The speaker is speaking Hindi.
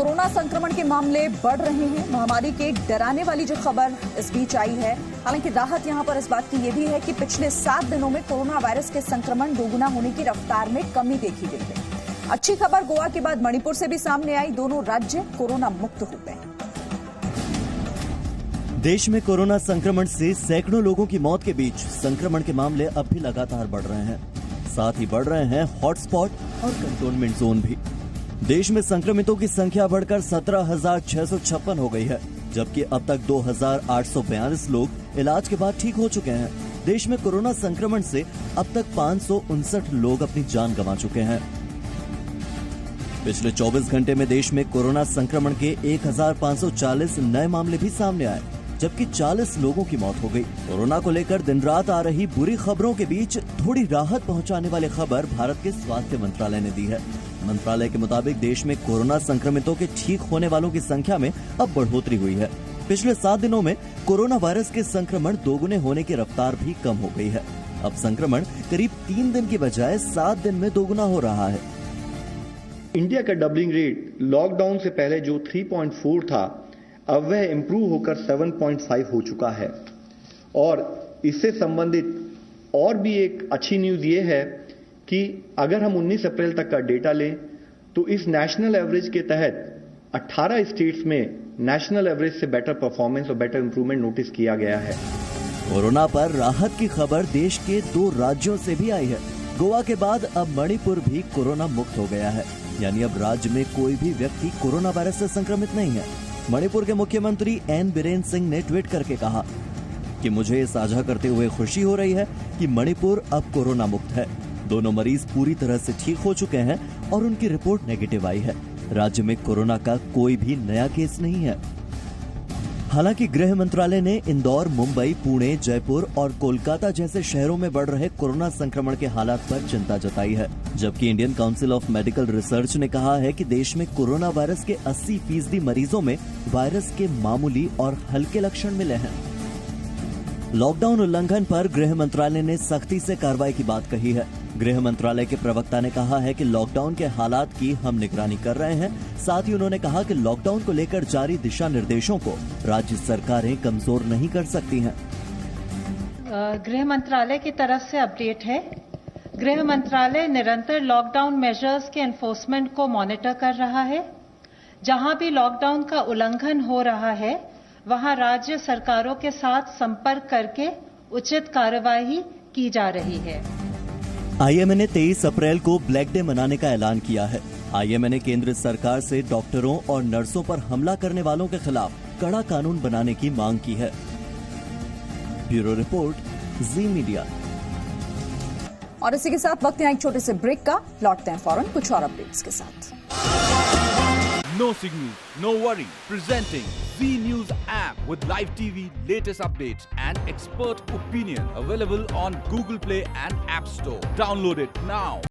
कोरोना संक्रमण के मामले बढ़ रहे हैं। महामारी के डराने वाली जो खबर इस बीच आई है, हालांकि राहत यहां पर इस बात की यह भी है कि पिछले 7 दिनों में कोरोना वायरस के संक्रमण दोगुना होने की रफ्तार में कमी देखी गई है। अच्छी खबर गोवा के बाद मणिपुर से भी सामने आई। दोनों राज्य कोरोना मुक्त हो गए। देश में कोरोना संक्रमण से सैकड़ों लोगों की मौत के बीच संक्रमण के मामले अब भी लगातार बढ़ रहे हैं। साथ ही बढ़ रहे हैं हॉटस्पॉट और कंटेनमेंट जोन भी। देश में संक्रमितों की संख्या बढ़कर 17,656 हो गई है, जबकि अब तक 2,842 लोग इलाज के बाद ठीक हो चुके हैं। देश में कोरोना संक्रमण से अब तक 559 लोग अपनी जान गंवा चुके हैं। पिछले 24 घंटे में देश में कोरोना संक्रमण के 1,540 नए मामले भी सामने आए, जबकि 40 लोगों की मौत हो गई। कोरोना को लेकर दिन रात आ रही बुरी खबरों के बीच थोड़ी राहत पहुंचाने वाली खबर भारत के स्वास्थ्य मंत्रालय ने दी है। मंत्रालय के मुताबिक देश में कोरोना संक्रमितों के ठीक होने वालों की संख्या में अब बढ़ोतरी हुई है। पिछले 7 दिनों में कोरोना वायरस के संक्रमण दोगुने होने की रफ्तार भी कम हो गई है। अब संक्रमण करीब 3 दिन की बजाय 7 दिन में दोगुना हो रहा है। इंडिया का डबलिंग रेट लॉकडाउन से पहले जो 3.4 था, अब वह इम्प्रूव होकर 7.5 हो चुका है। और इससे संबंधित और भी एक अच्छी न्यूज ये है कि अगर हम 19 अप्रैल तक का डेटा लें तो इस नेशनल एवरेज के तहत 18 स्टेट्स में नेशनल एवरेज से बेटर परफॉर्मेंस और बेटर इंप्रूवमेंट नोटिस किया गया है। कोरोना पर राहत की खबर देश के 2 राज्यों से भी आई है। गोवा के बाद अब मणिपुर भी कोरोना मुक्त हो गया है, यानी अब राज्य में कोई भी व्यक्ति कोरोना वायरस से संक्रमित नहीं है। मणिपुर के मुख्यमंत्री एन बीरेन सिंह ने ट्वीट करके कहा कि मुझे ये साझा करते हुए खुशी हो रही है कि मणिपुर अब कोरोना मुक्त है। दोनों मरीज पूरी तरह से ठीक हो चुके हैं और उनकी रिपोर्ट नेगेटिव आई है। राज्य में कोरोना का कोई भी नया केस नहीं है। हालांकि गृह मंत्रालय ने इंदौर, मुंबई, पुणे, जयपुर और कोलकाता जैसे शहरों में बढ़ रहे कोरोना संक्रमण के हालात पर चिंता जताई है, जबकि Indian council of medical research ने कहा है कि देश में कोरोना वायरस के 80% मरीजों में वायरस के मामूली और हल्के लक्षण मिले हैं। लॉकडाउन उल्लंघन पर गृह मंत्रालय ने सख्ती से कार्रवाई की बात कही है। गृह मंत्रालय के प्रवक्ता ने कहा है कि लॉकडाउन के हालात की हम निगरानी कर रहे हैं। साथ ही उन्होंने कहा कि लॉकडाउन को लेकर जारी दिशा निर्देशों को राज्य सरकारें कमजोर नहीं कर सकती हैं। गृह मंत्रालय की तरफ से अपडेट है। गृह मंत्रालय निरंतर लॉकडाउन मेजर्स के एनफोर्समेंट को मॉनिटर कर रहा है। जहां भी लॉकडाउन का उल्लंघन हो रहा है, वहां राज्य सरकारों के साथ संपर्क करके उचित कार्यवाही की जा रही है। आईएमए ने 23 अप्रैल को ब्लैक डे मनाने का ऐलान किया है। आईएमए ने केंद्र सरकार से डॉक्टरों और नर्सों पर हमला करने वालों के खिलाफ कड़ा कानून बनाने की मांग की है। ब्यूरो रिपोर्ट, जी मीडिया। और इसी के साथ वक्त है एक छोटे से ब्रेक का। लौटते हैं फौरन कुछ और अपडेट्स के साथ। No signal, no worry. Presenting Z News app with live TV, latest updates and expert opinion. Available on Google Play and App Store. Download it now.